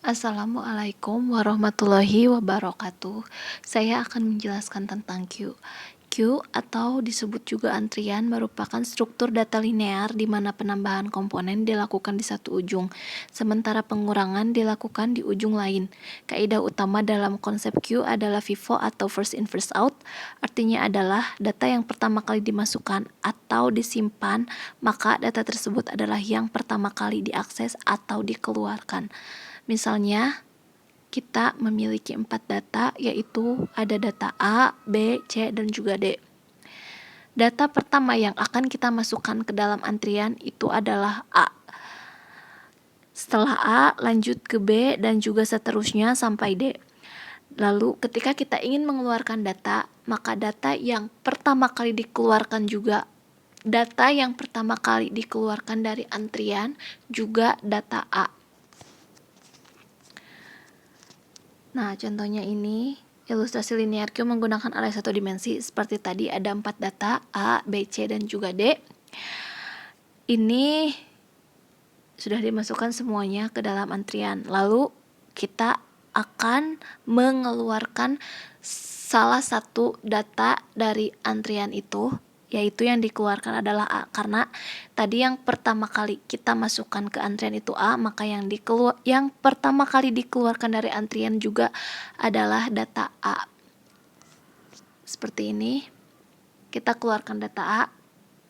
Assalamualaikum warahmatullahi wabarakatuh. Saya akan menjelaskan tentang queue. Queue atau disebut juga antrian merupakan struktur data linear di mana penambahan komponen dilakukan di satu ujung, sementara pengurangan dilakukan di ujung lain. Kaidah utama dalam konsep queue adalah FIFO atau first in first out, artinya adalah data yang pertama kali dimasukkan atau disimpan, maka data tersebut adalah yang pertama kali diakses atau dikeluarkan. Misalnya, kita memiliki 4 data, yaitu ada data A, B, C, dan juga D. Data pertama yang akan kita masukkan ke dalam antrian itu adalah A. Setelah A, lanjut ke B, dan juga seterusnya sampai D. Lalu, ketika kita ingin mengeluarkan data, maka data yang pertama kali dikeluarkan juga data yang pertama kali dikeluarkan dari antrian juga data A. Nah, contohnya ini ilustrasi linear queue menggunakan array satu dimensi. Seperti tadi ada 4 data A, B, C, dan juga D. Ini sudah dimasukkan semuanya ke dalam antrian. Lalu kita akan mengeluarkan salah satu data dari antrian itu, yaitu yang dikeluarkan adalah A. Karena tadi yang pertama kali kita masukkan ke antrian itu A, maka yang pertama kali dikeluarkan dari antrian juga adalah data A. Seperti ini, kita keluarkan data A,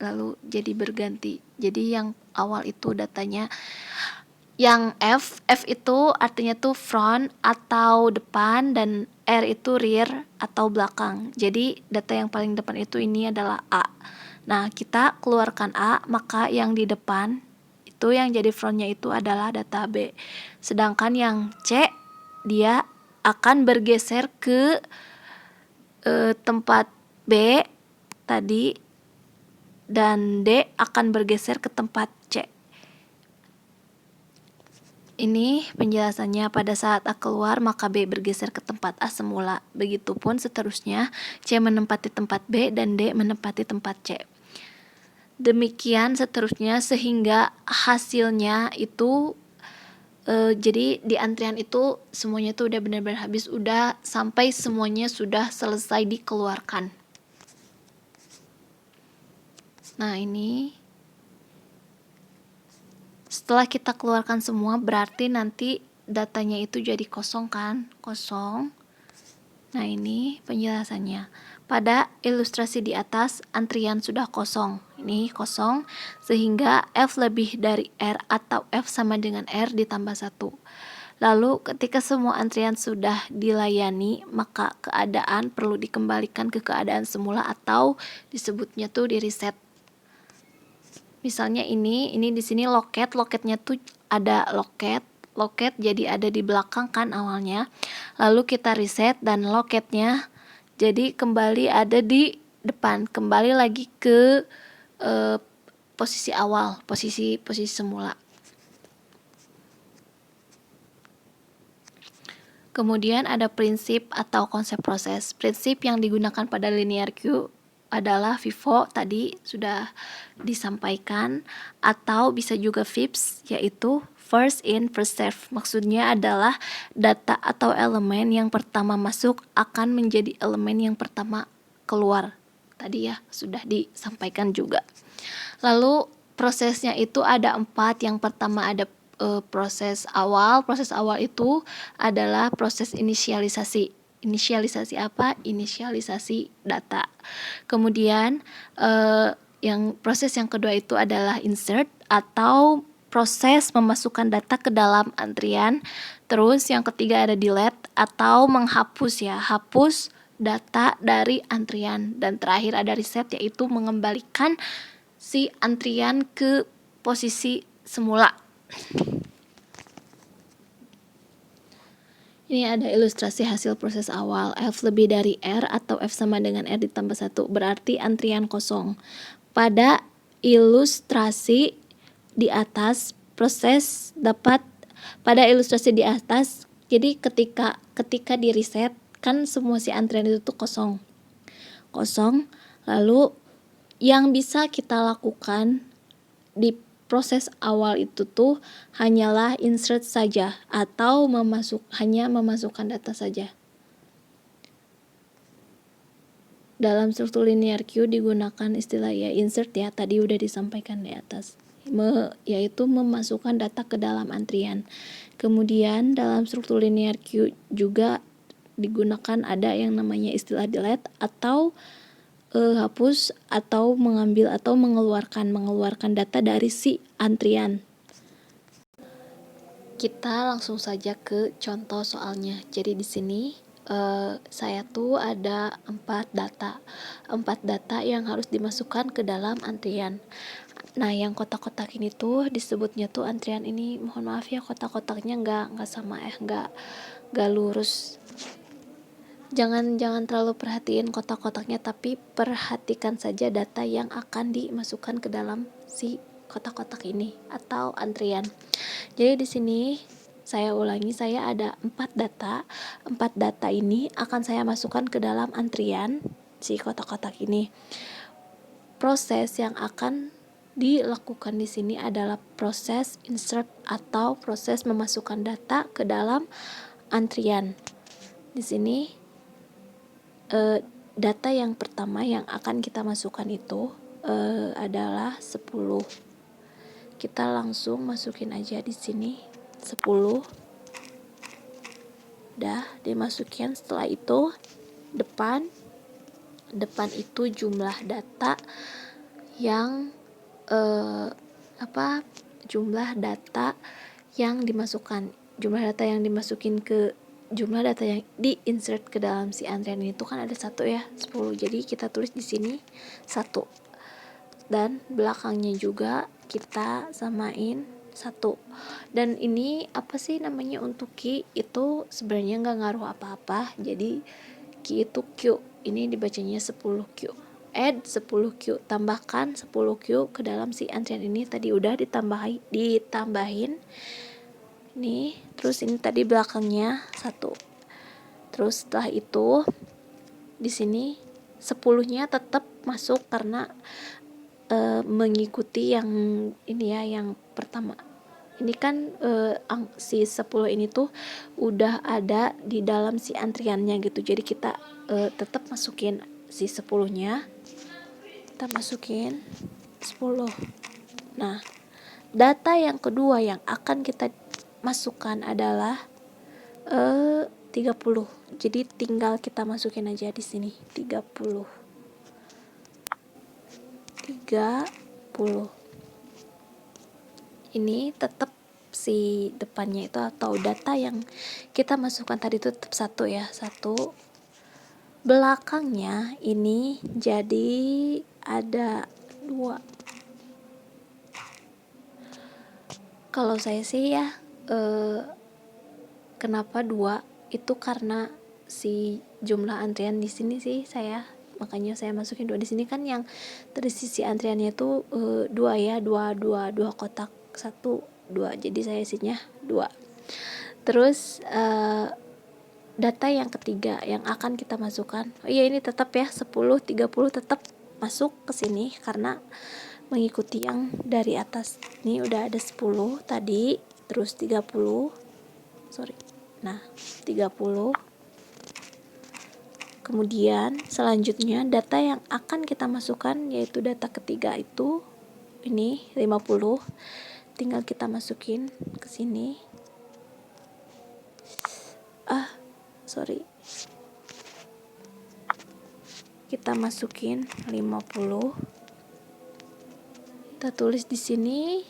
lalu jadi berganti. Jadi yang awal itu datanya yang F itu artinya tuh front atau depan, dan R itu rear atau belakang. Jadi data yang paling depan itu ini adalah A. Nah, kita keluarkan A, maka yang di depan itu yang jadi frontnya itu adalah data B. Sedangkan yang C, dia akan bergeser ke tempat B tadi, dan D akan bergeser ke tempat C. Ini penjelasannya, pada saat A keluar maka B bergeser ke tempat A semula. Begitupun seterusnya, C menempati tempat B dan D menempati tempat C. Demikian seterusnya sehingga hasilnya itu jadi di antrian itu semuanya itu udah benar-benar habis, udah sampai semuanya sudah selesai dikeluarkan. Nah, ini setelah kita keluarkan semua, berarti nanti datanya itu jadi kosong kan? Kosong. Nah, ini penjelasannya. Pada ilustrasi di atas, antrian sudah kosong. Ini kosong, sehingga F lebih dari R atau F sama dengan R ditambah 1. Lalu ketika semua antrian sudah dilayani, maka keadaan perlu dikembalikan ke keadaan semula atau disebutnya tuh di reset. Misalnya ini di sini loketnya tuh ada loket jadi ada di belakang kan awalnya. Lalu kita reset dan loketnya jadi kembali ada di depan, kembali lagi ke posisi awal, posisi semula. Kemudian ada prinsip atau konsep proses. Prinsip yang digunakan pada linear queue adalah FIFO, tadi sudah disampaikan, atau bisa juga FIPS, yaitu first in first serve. Maksudnya adalah data atau elemen yang pertama masuk akan menjadi elemen yang pertama keluar. Tadi ya sudah disampaikan juga. Lalu prosesnya itu ada 4. Yang pertama ada proses awal. Proses awal itu adalah proses inisialisasi. Inisialisasi apa? Inisialisasi data. Kemudian proses yang kedua itu adalah insert atau proses memasukkan data ke dalam antrian. Terus yang ketiga ada delete atau menghapus ya, hapus data dari antrian. Dan terakhir ada reset, yaitu mengembalikan si antrian ke posisi semula. Ini ada ilustrasi hasil proses awal. F lebih dari R atau F sama dengan R ditambah 1, berarti antrian kosong. Pada ilustrasi di atas, jadi ketika di reset, kan semua si antrian itu tuh kosong. Lalu yang bisa kita lakukan di proses awal itu tuh hanyalah insert saja atau hanya memasukkan data saja. Dalam struktur linear Q digunakan istilah ya insert ya, tadi udah disampaikan di atas, yaitu memasukkan data ke dalam antrian. Kemudian dalam struktur linear Q juga digunakan ada yang namanya istilah delete atau hapus atau mengambil atau mengeluarkan data dari si antrian. Kita langsung saja ke contoh soalnya. Jadi di sini saya tuh ada 4 data yang harus dimasukkan ke dalam antrian. Nah, yang kotak-kotak ini tuh disebutnya tuh antrian ini. Mohon maaf ya, kotak-kotaknya nggak sama nggak lurus. Jangan terlalu perhatiin kotak-kotaknya, tapi perhatikan saja data yang akan dimasukkan ke dalam si kotak-kotak ini atau antrian. Jadi di sini saya ulangi, saya ada 4 data. 4 data ini akan saya masukkan ke dalam antrian si kotak-kotak ini. Proses yang akan dilakukan di sini adalah proses insert atau proses memasukkan data ke dalam antrian. Di sini data yang pertama yang akan kita masukkan itu adalah 10. Kita langsung masukin aja di sini 10. Udah dimasukin. Setelah itu depan itu jumlah data yang jumlah data yang dimasukkan. Jumlah data yang dimasukin ke jumlah data yang di-insert ke dalam si antrian ini tuh kan ada 1 ya, 10. Jadi kita tulis di sini 1. Dan belakangnya juga kita samain 1. Dan ini apa sih namanya untuk Q itu sebenarnya nggak ngaruh apa-apa. Jadi Q itu Q. Ini dibacanya 10Q. Add 10Q, tambahkan 10Q ke dalam si antrian ini. Tadi udah ditambahin nih, terus ini tadi belakangnya 1. Terus setelah itu di sini 10-nya tetap masuk karena mengikuti yang ini ya, yang pertama. Ini kan si 10 ini tuh udah ada di dalam si antriannya gitu. Jadi kita tetap masukin si 10-nya. Kita masukin 10. Nah, data yang kedua yang akan kita masukkan adalah 30. Jadi tinggal kita masukin aja di sini 30. Ini tetap si depannya itu atau data yang kita masukkan tadi itu tetap 1 ya, 1. Belakangnya ini jadi ada 2. Kalau saya sih ya kenapa 2 itu karena si jumlah antrian di sini sih makanya saya masukin 2 di sini kan yang terisi si antriannya itu 2 ya, 2 kotak 1 2. Jadi saya isinya 2. Terus data yang ketiga yang akan kita masukkan. Ini tetap ya 10 30 tetap masuk ke sini karena mengikuti yang dari atas. Ini udah ada 10 tadi, terus 30. Nah, 30. Kemudian selanjutnya data yang akan kita masukkan yaitu data ketiga itu ini 50. Tinggal kita masukin ke sini. Kita masukin 50. Kita tulis di sini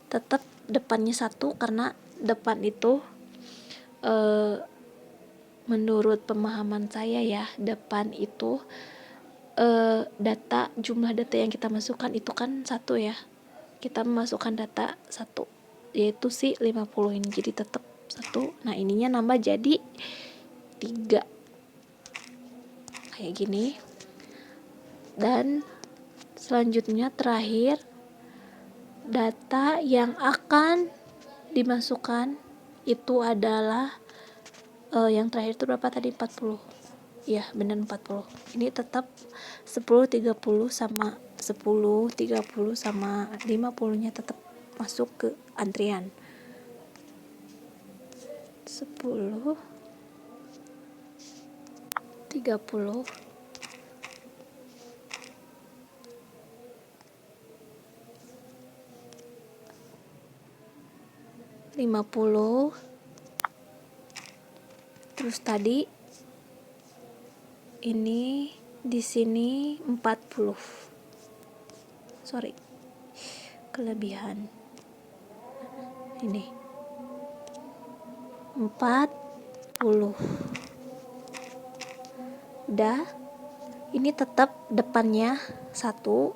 tetap depannya 1 karena depan itu menurut pemahaman saya ya, depan itu jumlah data yang kita masukkan itu kan 1 ya. Kita memasukkan data 1 yaitu si 50 ini. Jadi tetap 1. Nah, ininya nambah jadi 3. Kayak gini. Dan selanjutnya terakhir data yang akan dimasukkan itu adalah yang terakhir itu berapa tadi? 40. Ya, benar 40. Ini tetap 10, 30 sama 10, 30 sama 50-nya tetap masuk ke antrian. 10, 30, 50, terus tadi ini di sini 40. Sorry, kelebihan. Ini 40. Udah, ini tetap depannya 1,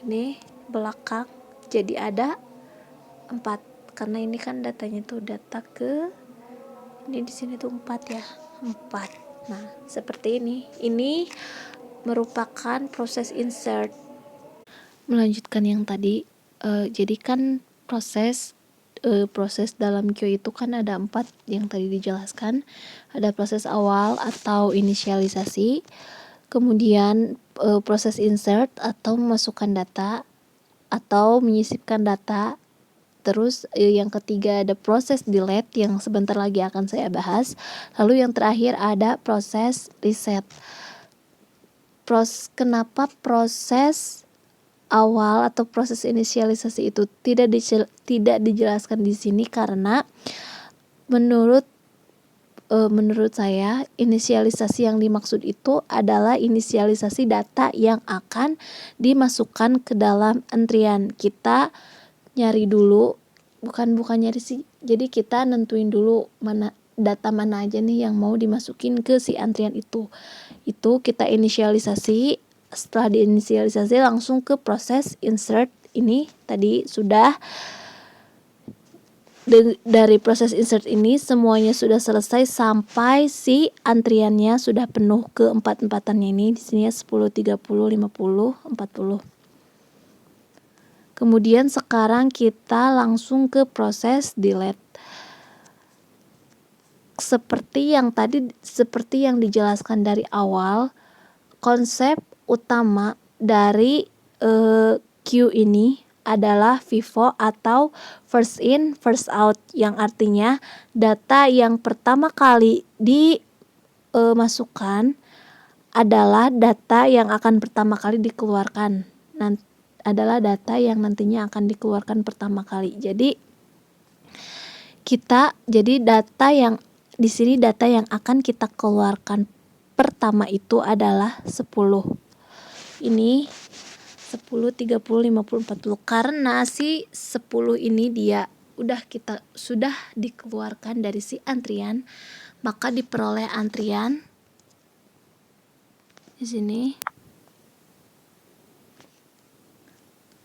ini belakang jadi ada 4, karena ini kan datanya tuh data ke ini di sini tuh 4 ya, 4. Nah, seperti ini. Ini merupakan proses insert. Melanjutkan yang tadi, jadi kan proses dalam Q itu kan ada 4 yang tadi dijelaskan. Ada proses awal atau inisialisasi, kemudian proses insert atau memasukkan data atau menyisipkan data. Terus yang ketiga ada proses delete yang sebentar lagi akan saya bahas. Lalu yang terakhir ada proses reset. Kenapa proses awal atau proses inisialisasi itu tidak dijelaskan di sini? Karena menurut saya inisialisasi yang dimaksud itu adalah inisialisasi data yang akan dimasukkan ke dalam antrian. Kita nyari dulu, bukan nyari sih, jadi kita nentuin dulu data mana aja nih yang mau dimasukin ke si antrian itu kita inisialisasi. Setelah diinisialisasi langsung ke proses insert. Ini tadi sudah dari proses insert ini semuanya sudah selesai sampai si antriannya sudah penuh ke empat-empatannya ini. Di sini 10, 30, 50, 40. Kemudian sekarang kita langsung ke proses delete. Seperti yang dijelaskan dari awal, konsep utama dari Q ini adalah FIFO atau first in first out, yang artinya data yang pertama kali dimasukkan adalah data yang akan pertama kali dikeluarkan. Adalah data yang nantinya akan dikeluarkan pertama kali. Jadi data yang di sini data yang akan kita keluarkan pertama itu adalah 10. Ini 10, 30, 50, 40. Karena si 10 ini dia sudah dikeluarkan dari si antrian, maka diperoleh antrian di sini.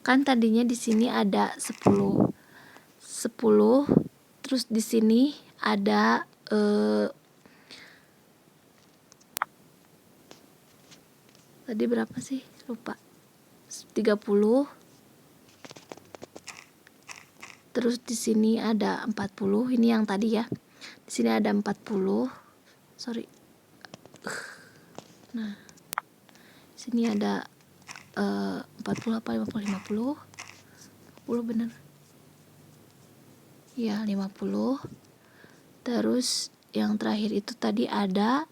Kan tadinya di sini ada 10, terus di sini ada tadi berapa sih? Lupa. 30. Terus di sini ada 40. Ini yang tadi ya. Di sini ada 40. Sorry. Nah. Di sini ada 40 apa 50? 50 bener. Ya, 50. Terus yang terakhir itu tadi ada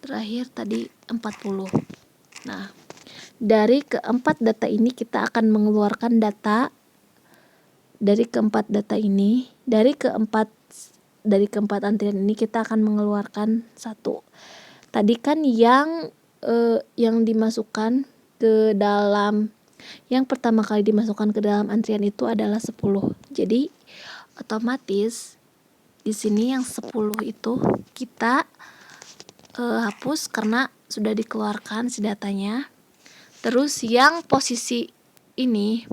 terakhir tadi 40. Nah, dari keempat data ini kita akan mengeluarkan data dari keempat data ini. Dari keempat antrian ini kita akan mengeluarkan 1. Tadi kan yang dimasukkan ke dalam, yang pertama kali dimasukkan ke dalam antrian itu adalah 10. Jadi otomatis di sini yang 10 itu kita hapus karena sudah dikeluarkan si datanya. Terus yang posisi ini,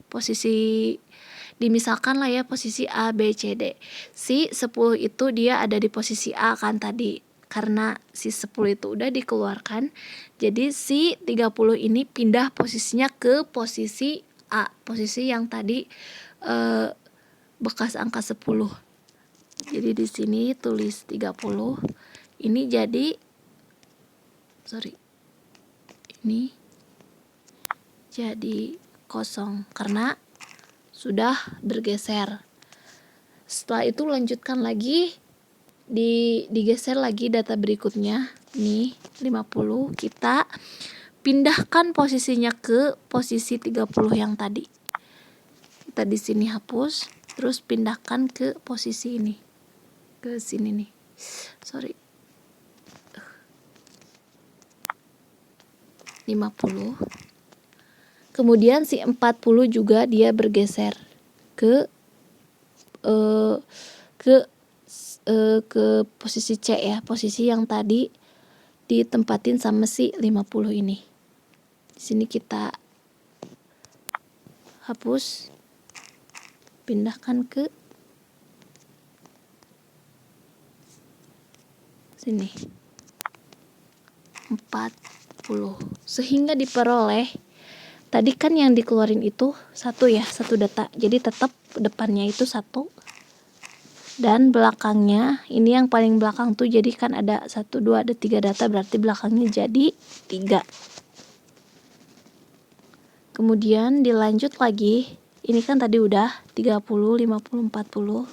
dimisalkan lah ya, posisi A, B, C, D. Si 10 itu dia ada di posisi A kan tadi. Karena si 10 itu udah dikeluarkan, jadi si 30 ini pindah posisinya ke posisi A, posisi yang tadi bekas angka 10. Jadi di sini tulis 30. Ini jadi ini jadi kosong karena sudah bergeser. Setelah itu lanjutkan lagi, digeser lagi data berikutnya. Nih 50, kita pindahkan posisinya ke posisi 30 yang tadi. Kita di sini hapus, terus pindahkan ke posisi ini. Ke sini nih. 50. Kemudian si 40 juga dia bergeser ke posisi C ya, posisi yang tadi ditempatin sama si 50 ini. Di sini kita hapus, pindahkan ke sini 40 sehingga diperoleh tadi kan yang dikeluarin itu 1 ya, 1 data. Jadi tetap depannya itu 1 dan belakangnya ini yang paling belakang tuh jadi kan ada 1 2 ada 3 data, berarti belakangnya jadi 3. Kemudian dilanjut lagi. Ini kan tadi udah 30, 50, 40.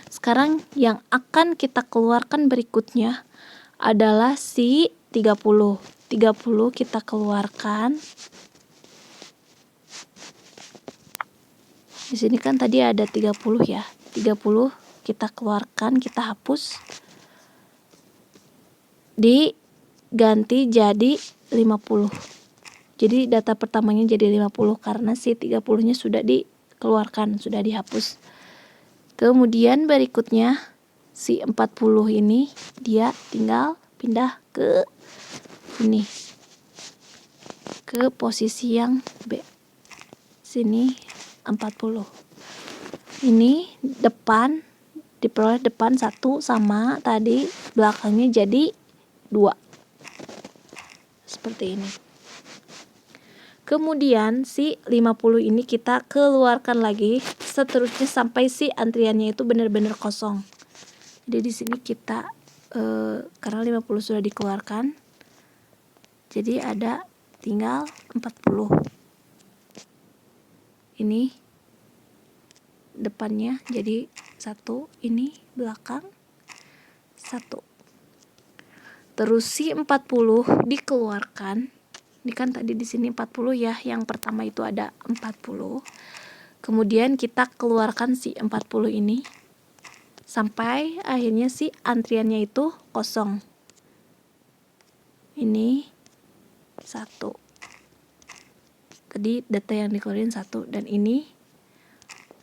Sekarang yang akan kita keluarkan berikutnya adalah si 30. 30 kita keluarkan. Di sini kan tadi ada 30 ya. 30 kita keluarkan, kita hapus. Diganti jadi 50. Jadi data pertamanya jadi 50 karena si 30-nya sudah dikeluarkan, sudah dihapus. Kemudian berikutnya si 40 ini dia tinggal pindah ke ini. Ke posisi yang B. Sini 40. Ini depan diperoleh depan 1 sama tadi belakangnya jadi 2. Seperti ini. Kemudian si 50 ini kita keluarkan lagi seterusnya sampai si antriannya itu benar-benar kosong. Jadi di sini kita karena 50 sudah dikeluarkan. Jadi ada tinggal 40. Ini depannya jadi 1, ini belakang 1. Terus si 40 dikeluarkan. Ini kan tadi di sini 40 ya, yang pertama itu ada 40. Kemudian kita keluarkan si 40 ini sampai akhirnya si antriannya itu kosong. Ini 1. Tadi data yang dikeluarin 1 dan ini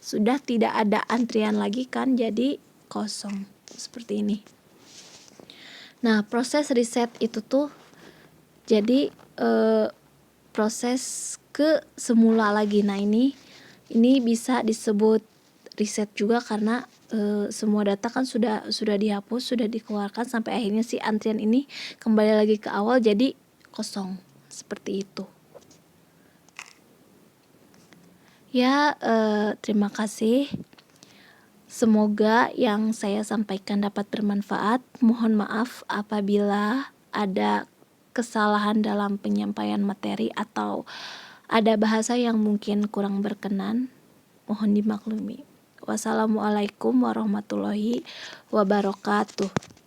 sudah tidak ada antrian lagi kan, jadi kosong. Seperti ini. Nah, proses reset itu tuh jadi proses ke semula lagi. Nah, ini bisa disebut reset juga karena semua data kan sudah dihapus, sudah dikeluarkan sampai akhirnya si antrian ini kembali lagi ke awal jadi kosong. Seperti itu. Ya, terima kasih. Semoga yang saya sampaikan dapat bermanfaat. Mohon maaf apabila ada kesalahan dalam penyampaian materi atau ada bahasa yang mungkin kurang berkenan. Mohon dimaklumi. Wassalamualaikum warahmatullahi wabarakatuh.